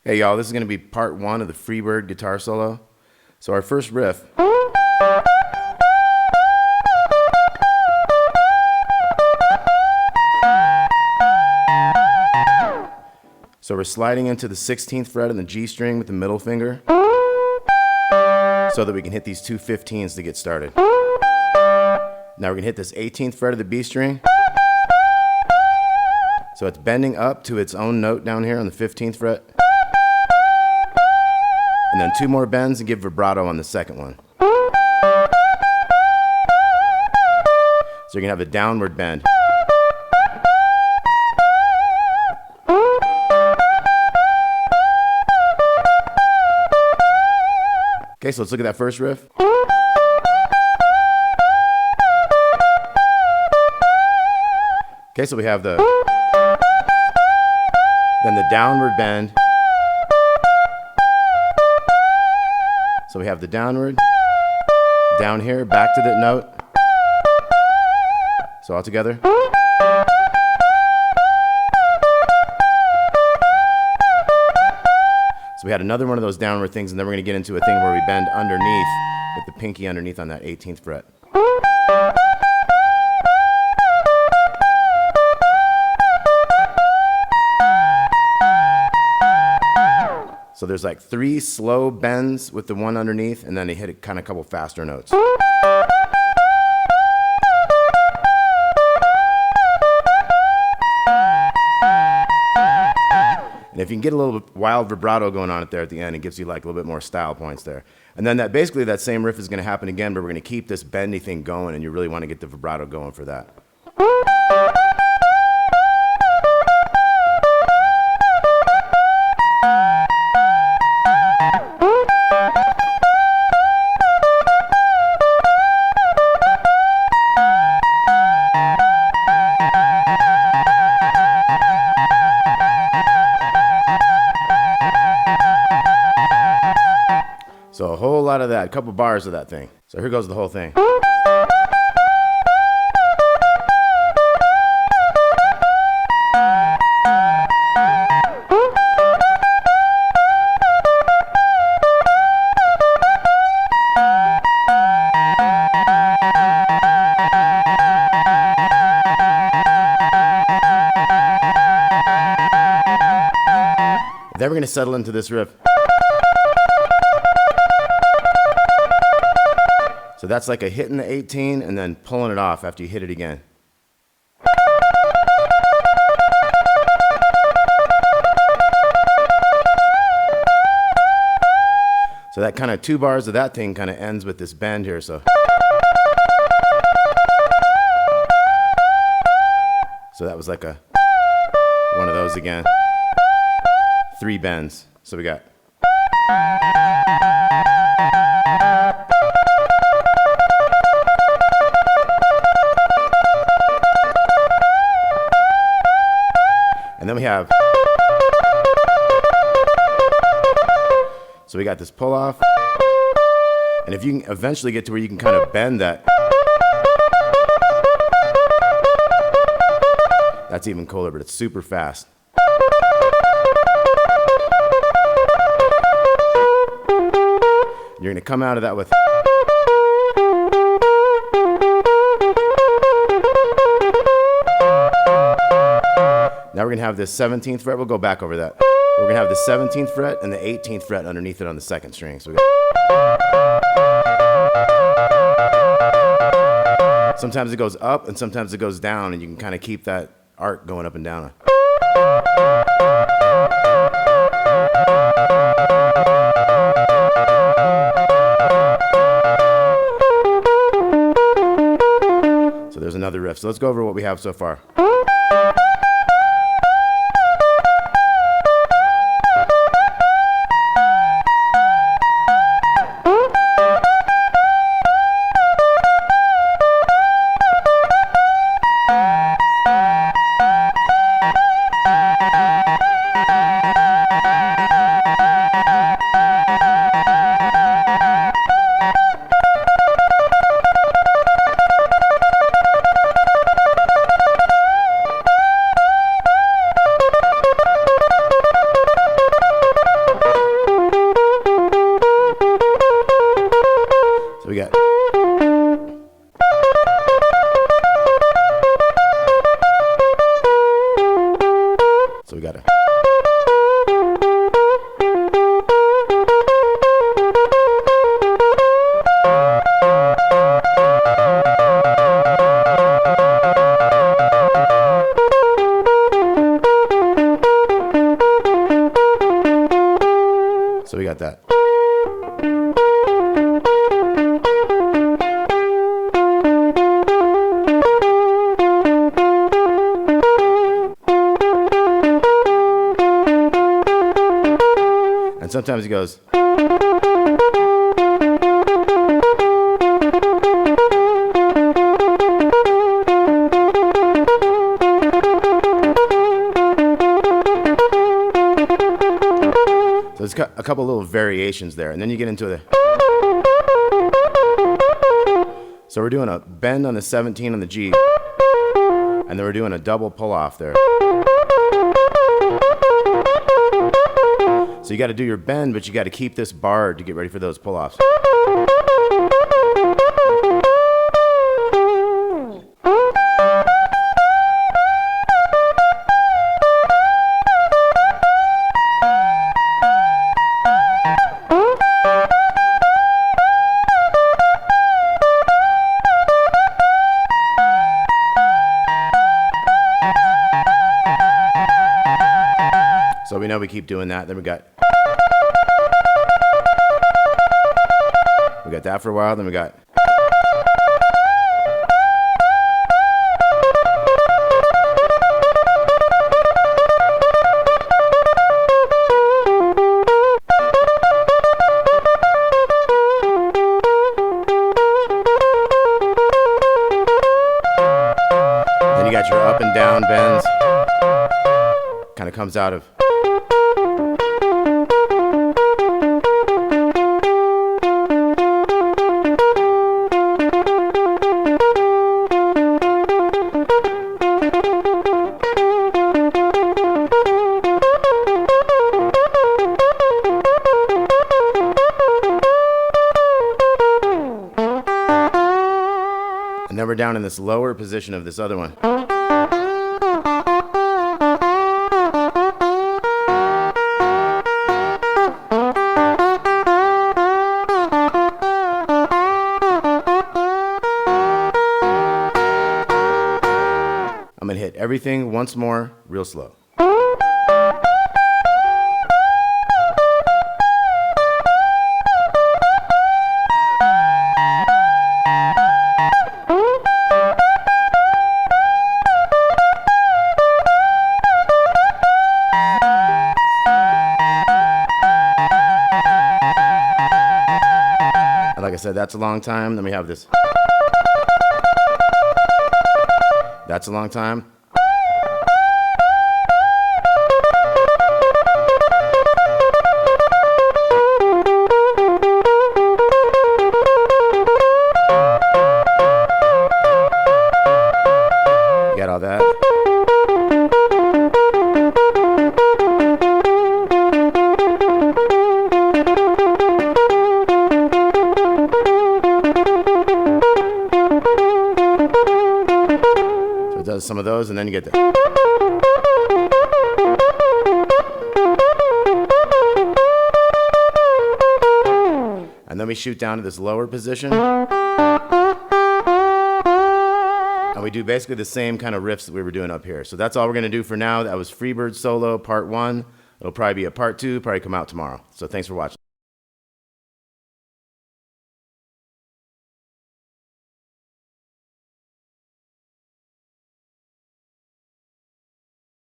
Hey y'all, this is going to be part one of the Freebird guitar solo. So our first riff. So we're sliding into the 16th fret on the G string with the middle finger so that we can hit these two 15s to get started. Now we're going to hit this 18th fret of the B string. So it's bending up to its own note down here on the 15th fret. And then two more bends and give vibrato on the second one. So you're going to have a downward bend. Okay, so let's look at that first riff. Okay, so we have then the downward bend. So we have the downward, down here, back to the note. So all together. So we had another one of those downward things, and then we're going to get into a thing where we bend underneath with the pinky underneath on that 18th fret. So there's like 3 slow bends with the one underneath, and then they hit a kind of couple faster notes. And if you can get a little wild vibrato going on it there at the end, it gives you like a little bit more style points there. And then basically that same riff is going to happen again, but we're going to keep this bendy thing going, and you really want to get the vibrato going for that. So a whole lot of that, a couple bars of that thing. So here goes the whole thing. Then we're going to settle into this riff. So that's like a hitting the 18 and then pulling it off after you hit it again. So that kind of 2 bars of that thing kind of ends with this bend here. So that was like one of those again. 3 bends. So we got. And then we have, so we got this pull off, and if you can eventually get to where you can kind of bend that, that's even cooler, but it's super fast. You're going to come out of that with. Now we're going to have this 17th fret. We'll go back over that. We're going to have the 17th fret and the 18th fret underneath it on the second string. So sometimes it goes up and sometimes it goes down, and you can kind of keep that arc going up and down. So there's another riff. So let's go over what we have so far. we got it. So we got that. And sometimes he goes. So there's a couple little variations there, and then you get into the. So we're doing a bend on the 17 on the G, and then we're doing a double pull off there. So you got to do your bend, but you got to keep this barred to get ready for those pull offs. So we know we keep doing that. Then we got that for a while. Then we got. Then you got your up and down bends. Kind of comes out of. And then we're down in this lower position of this other one. I'm gonna hit everything once more, real slow. Like I said, that's a long time. Then we have this. That's a long time. You got all that. It does some of those, and then you get there. And then we shoot down to this lower position. And we do basically the same kind of riffs that we were doing up here. So that's all we're going to do for now. That was Freebird Solo Part 1. It'll probably be a Part 2, probably come out tomorrow. So thanks for watching.